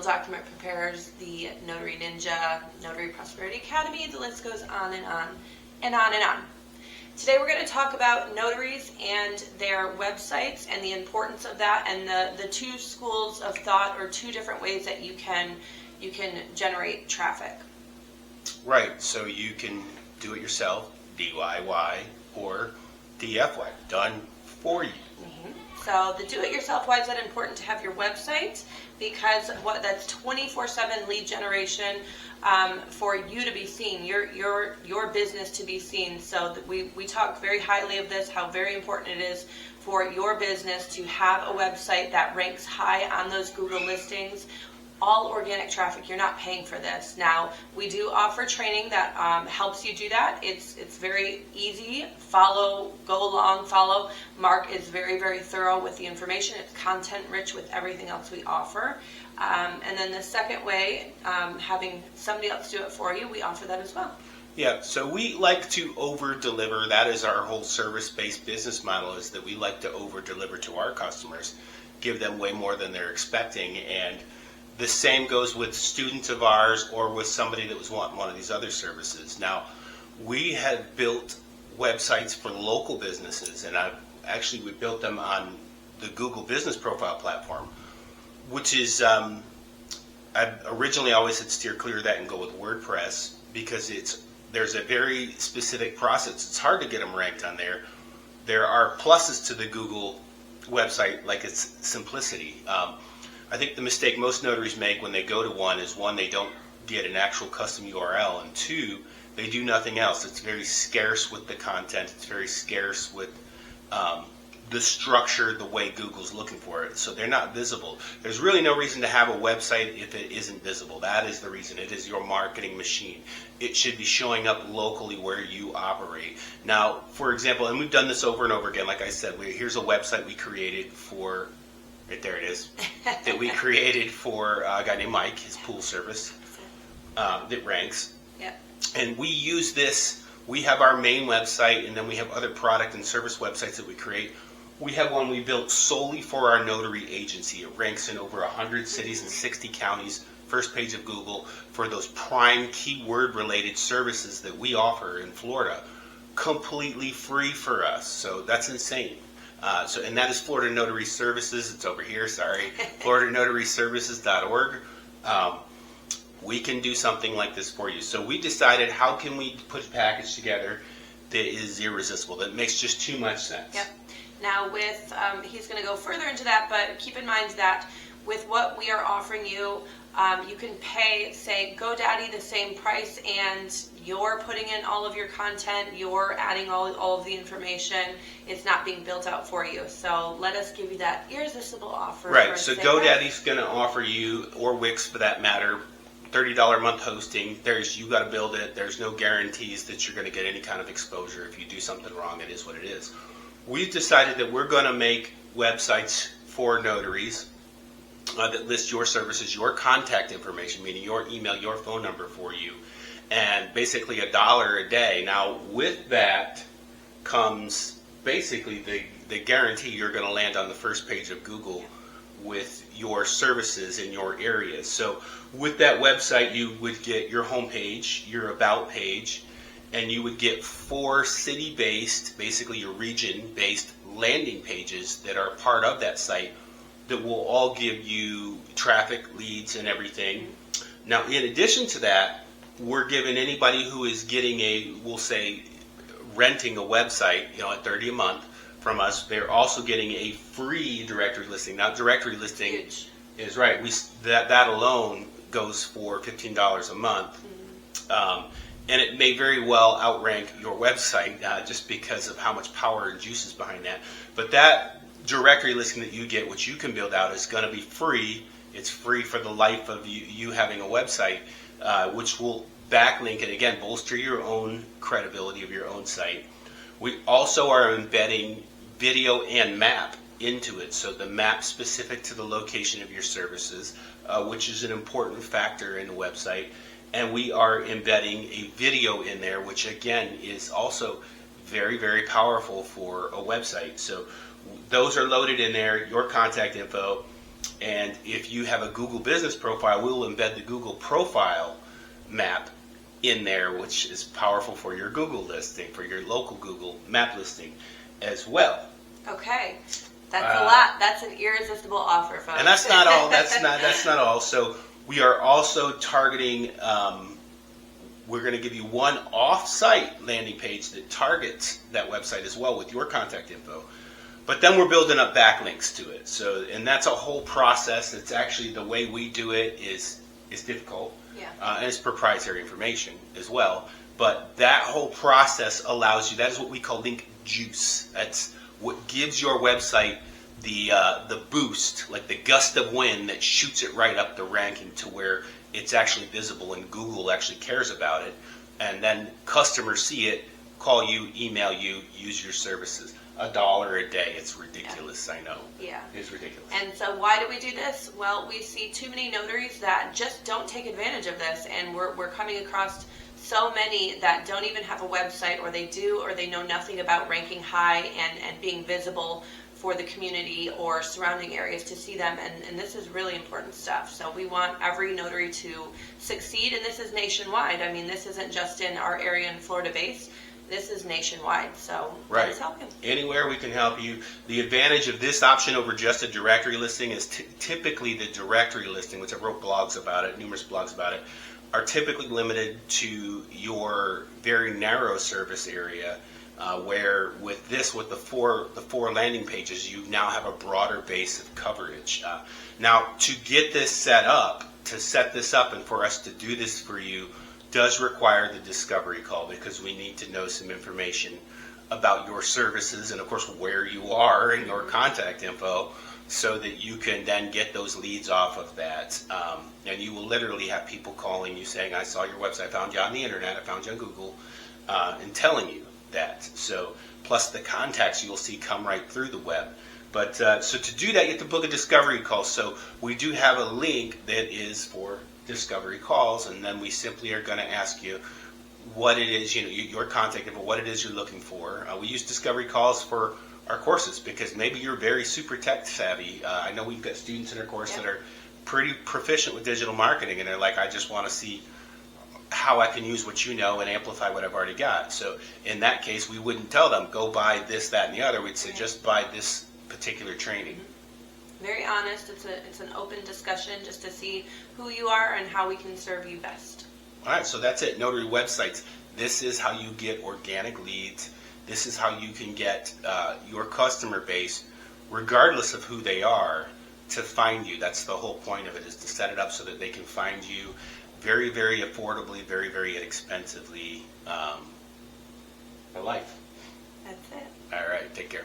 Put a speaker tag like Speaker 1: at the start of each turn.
Speaker 1: document preparers, the Notary Ninja, Notary Prosperity Academy, the list goes on and on and on and on. Today we're going to talk about notaries and their websites and the importance of that, and the two schools of thought, or two different ways that you can generate traffic.
Speaker 2: Right, so you can do it yourself, DIY, or DFY, done for you.
Speaker 1: So the do-it-yourself, why is that important to have your website? Because that's 24/7 lead generation for you to be seen, your business to be seen. So we talk very highly of this, how very important it is for your business to have a website that ranks high on those Google listings. All organic traffic, you're not paying for this. Now, we do offer training that helps you do that. It's very easy. Go along, follow. Mark is very, very thorough with the information. It's content rich with everything else we offer. And then the second way, having somebody else do it for you, we offer that as well.
Speaker 2: Yeah, so we like to over-deliver. That is our whole service-based business model, is that we like to over-deliver to our customers, give them way more than they're expecting. And the same goes with students of ours or with somebody that was wanting one of these other services. Now, we have built websites for local businesses, and we built them on the Google Business Profile platform, which is, I originally always had steer clear of that and go with WordPress, because there's a very specific process. It's hard to get them ranked on there. There are pluses to the Google website, like its simplicity. I think the mistake most notaries make when they go to one is, one, they don't get an actual custom URL, and two, they do nothing else. It's very scarce with the content. It's very scarce with the structure, the way Google's looking for it. So they're not visible. There's really no reason to have a website if it isn't visible. That is the reason. It is your marketing machine. It should be showing up locally where you operate. Now, for example, and we've done this over and over again, like I said, here's a website we created for, right there it is, that we created for a guy named Mike, his pool service, that ranks.
Speaker 1: Yeah.
Speaker 2: And we use this. We have our main website, and then we have other product and service websites that we create. We have one we built solely for our notary agency. It ranks in over 100 cities and 60 counties, first page of Google, for those prime keyword-related services that we offer in Florida, completely free for us. So that's insane. And that is Florida Notary Services. It's over here, sorry. FloridaNotaryServices.org. We can do something like this for you. So we decided, how can we put a package together that is irresistible, that makes just too much sense?
Speaker 1: Yep. Now he's going to go further into that, but keep in mind that with what we are offering you, you can pay, say, GoDaddy the same price, and you're putting in all of your content, you're adding all of the information. It's not being built out for you. So let us give you that irresistible offer.
Speaker 2: Right, so GoDaddy's going to offer you, or Wix for that matter, $30 a month hosting. You got to build it. There's no guarantees that you're going to get any kind of exposure. If you do something wrong, it is what it is. We've decided that we're going to make websites for notaries that list your services, your contact information, meaning your email, your phone number for you, and basically $1 a day. Now, with that comes basically the guarantee you're going to land on the first page of Google with your services in your area. So with that website, you would get your home page, your about page, and you would get 4 city-based, basically your region-based landing pages that are part of that site that will all give you traffic, leads, and everything. Now, in addition to that, we're giving anybody who is getting we'll say, renting a website, at $30 a month from us, they're also getting a free directory listing. Now, directory listing is right. That alone goes for $15 a month. And it may very well outrank your website just because of how much power and juice is behind that. But that directory listing that you get, which you can build out, is going to be free. It's free for the life of you having a website, which will backlink and, again, bolster your own credibility of your own site. We also are embedding video and map into it, so the map specific to the location of your services, which is an important factor in the website. And we are embedding a video in there, which again is also very, very powerful for a website. So those are loaded in there, your contact info, And if you have a Google business profile, we'll embed the Google profile map in there, which is powerful for your Google listing, for your local Google map listing as well.
Speaker 1: Okay. That's a lot. That's an irresistible offer, folks.
Speaker 2: And that's not all. That's not all. So we are also targeting. We're going to give you one off-site landing page that targets that website as well with your contact info. But then we're building up backlinks to it. So, and that's a whole process. It's actually the way we do it is difficult.
Speaker 1: Yeah.
Speaker 2: And it's proprietary information as well. But that whole process allows you. That is what we call link juice. That's what gives your website the boost, like the gust of wind that shoots it right up the ranking to where it's actually visible and Google actually cares about it. And then customers see it, call you, email you, use your services. $1 a day. It's ridiculous, I know.
Speaker 1: Yeah.
Speaker 2: It's ridiculous.
Speaker 1: And so why do we do this? Well, we see too many notaries that just don't take advantage of this, and we're coming across so many that don't even have a website, or they do, or they know nothing about ranking high and being visible for the community or surrounding areas to see them, and this is really important stuff. So we want every notary to succeed, and this is nationwide. I mean, this isn't just in our area in Florida base. This is nationwide, so let's help you.
Speaker 2: Anywhere we can help you. The advantage of this option over just a directory listing is typically the directory listing, which I wrote blogs about it, numerous blogs about it, are typically limited to your very narrow service area, where with this, with the four landing pages, you now have a broader base of coverage. Now, to get this set up, and for us to do this for you, does require the discovery call, because we need to know some information about your services and, of course, where you are and your contact info, so that you can then get those leads off of that. And you will literally have people calling you saying, I saw your website, I found you on the internet, I found you on Google, and telling you that. So, plus the contacts you'll see come right through the web. But so to do that, you have to book a discovery call. So we do have a link that is for discovery calls, and then we simply are going to ask you what it is, your contact info, what it is you're looking for. We use discovery calls for our courses because maybe you're very super tech savvy. I know we've got students in our course that are pretty proficient with digital marketing, and they're like, I just want to see how I can use what you know and amplify what I've already got. So in that case, we wouldn't tell them, go buy this, that, and the other. We'd say, just buy this particular training.
Speaker 1: Very honest. It's an open discussion just to see who you are and how we can serve you best.
Speaker 2: All right, so that's it. Notary websites. This is how you get organic leads. This is how you can get your customer base, regardless of who they are, to find you. That's the whole point of it, is to set it up so that they can find you very, very affordably, very, very inexpensively for life.
Speaker 1: That's it.
Speaker 2: All right, take care.